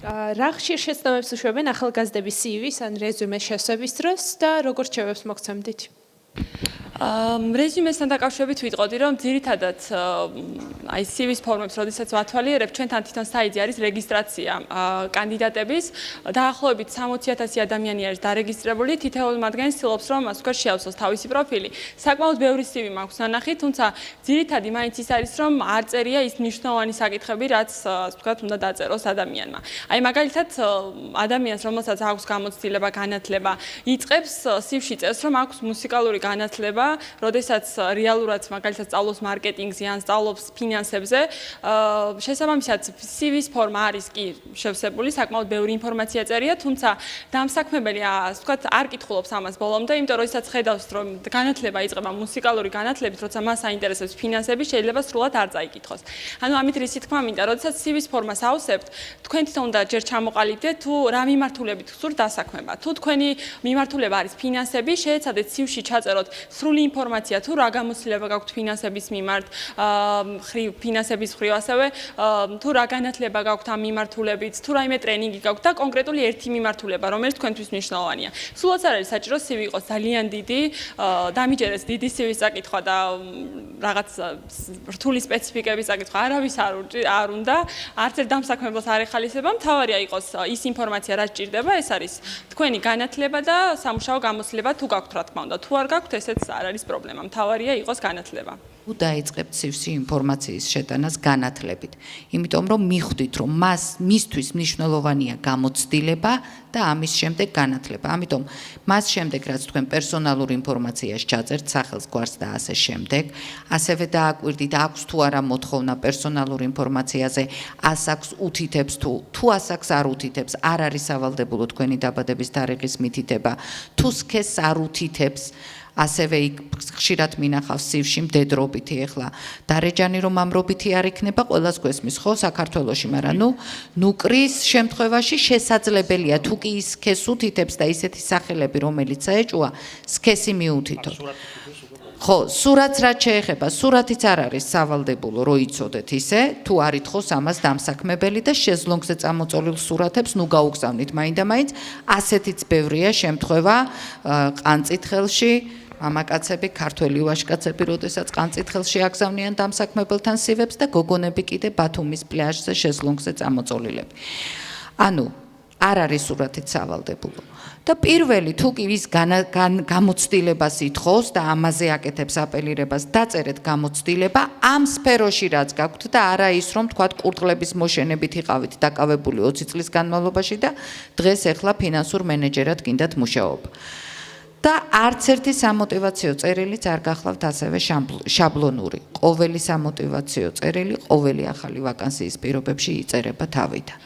რა ხშირ შეცდომებს უშვებენ ახალგაზრდების CV-ს ან რეზუმეს შესვების დროს და როგორ რჩევებს მოგცემდით? რეზუმესთან დაკავშირებით ვიტყოდი, რომ ძირითადად აი CV-ს ფორმებს, როდესაც ვათვალიერებ, ჩვენთან თვითონ საიტზე არის რეგისტრაცია კანდიდატების, დაახლოებით 60,000 ადამიანი არის დარეგისტრირებული, თითოეული მათგანი ცდილობს, რომ ასე ვთქვათ, შეავსოს თავისი პროფილი. საკმაოდ ბევრი CV მაქვს ნანახი, თუმცა ძირითადი მაინც ის არის, რომ არ წერია ის მნიშვნელოვანი საკითხები, რაც ასე ვთქვათ, უნდა დაწეროს ადამიანმა. აი მაგალითად, ადამიანს, რომელსაც აქვს გამოცდილება, განათლება, იწყებს CV-ში წერს, რომ აქვს მუსიკალური განათლება, როდესაც რეალურად მაგალითად სწავლობს მარკეტინგზე ან სწავლობს ფინანსებზე, შესაბამისად CV-ს ფორმა არის კი შევსებული, საკმაოდ ბევრი ინფორმაცია წერია, თუმცა დამსაქმებელი, ასე ვთქვათ, არ კითხულობს ამას ბოლომდე, იმიტომ რომ როდესაც ხედავს, რომ განათლება იწყება მუსიკალური განათლებით, როცა მას აინტერესებს ფინანსები, შეიძლება სრულად არ წაიკითხოს. ანუ ამით რისი თქმა მინდა, როდესაც CV-ს ფორმას ავსებთ, თქვენ თვითონ უნდა ჯერ ჩამოყალიბდეთ, თუ რა მიმართულებით გსურთ დასაქმება. თუ თქვენი მიმართულება არის ფინანსები, შეეცადეთ CV-ში ჩაწეროთ სრული ინფორმაცია, თუ რა გამოცდილება გაქვთ ფინანსების მიმართ, ფინანსების მხრივ ასევე, თუ რა განათლება გაქვთ ამ მიმართულებით, თუ რაიმე ტრენინგი გაქვთ და კონკრეტული ერთი მიმართულება, რომელიც თქვენთვის მნიშვნელოვანია. სულაც არ არის საჭირო CV იყოს ძალიან დიდი, დამიჯერეს დიდი CV-ს წაკითხვა და რაღაც რთული სპეციფიკების წაკითხვა არავის არ უნდა, არც ერთ დამსაქმებელს არ ეხალისება, მთავარია იყოს ის ინფორმაცია, რაც ჭირდება, ეს არის თქვენი განათლება და სამუშაო გამოცდილება თუ გაქვთ, რა თქმა უნდა, თუ არ გაქვთ, ესეც არ არის პრობლემა. მთავარია იყოს განათლება. თუ დაიწყებთ CV-ში ინფორმაციის შეტანას განათლებით, იმიტომ რომ მიხვდით, რომ მისთვის მნიშვნელოვანია გამოცდილება და ამის შემდეგ განათლება. ამიტომ მას შემდეგ, რაც თქვენ პერსონალურ ინფორმაციას ჩაწერთ, სახელს, გვარს და ასე შემდეგ, ასევე დააკვირდით, აქვს თუ არა მოთხოვნა პერსონალურ ინფორმაციაზე, ასაკს უთითებს თუ ასაკს არ უთითებს, არ არის სავალდებულო თქვენი დაბადების თარიღის მითითება, თუ სქესს არ უთითებს, ასევე იქ ხშირად მინახავს CV-ში მდედრობითი ეხლა დარეჯანი რომ ამრობითი არ იქნება ყველას გვესმის ხო საქართველოში, მაგრამ ნუ კრის შემთხვევაში შესაძლებელია თუ კი ის სქესს უთითებს და ისეთი სახელები რომელიც საეჭვია სქესი მიუთითოთ. ხო, სურათს რაც შეეხება, სურათიც არ არის სავალდებულო, რო იცოდეთ ისე, თუ არ ითხოვს ამას დამსაქმებელი და შეზლონგზე წამოწოლილ სურათებს ნუ გაუგზავნით მაინდა-მაინც, ასეთიც ბევრია შემთხვევა ყანწითელში მამაკაცები, ქართველი ვაჟკაცები, როდესაც ყანწითელში აგზავნიან დამსაქმებელთან CV-ებს და გოგონები კიდე ბათუმის პლაჟზე შეზლონგზე წამოწოლილები. ანუ არ არის სურათით სავალდებულო. და პირველი თუ კი ის გამოცდილებას ითხოვს და ამაზე აკეთებს აპელირებას, დაწერეთ გამოცდილება ამ სფეროში რაც გაქვთ და არა ის რომ თქვათ კურდღლების მოშენებით იყავით დაკავებული 20 წლის განმავლობაში და დღეს ეხლა ფინანსურ მენეჯერად გინდათ მუშაობა. და არც ერთი სამოტივაციო წერილიც არ გახლავთ ასევე შაბლონური. ყოველი სამოტივაციო წერილი, ყოველი ახალი ვაკანსიის პირობებში იწერება თავიდან.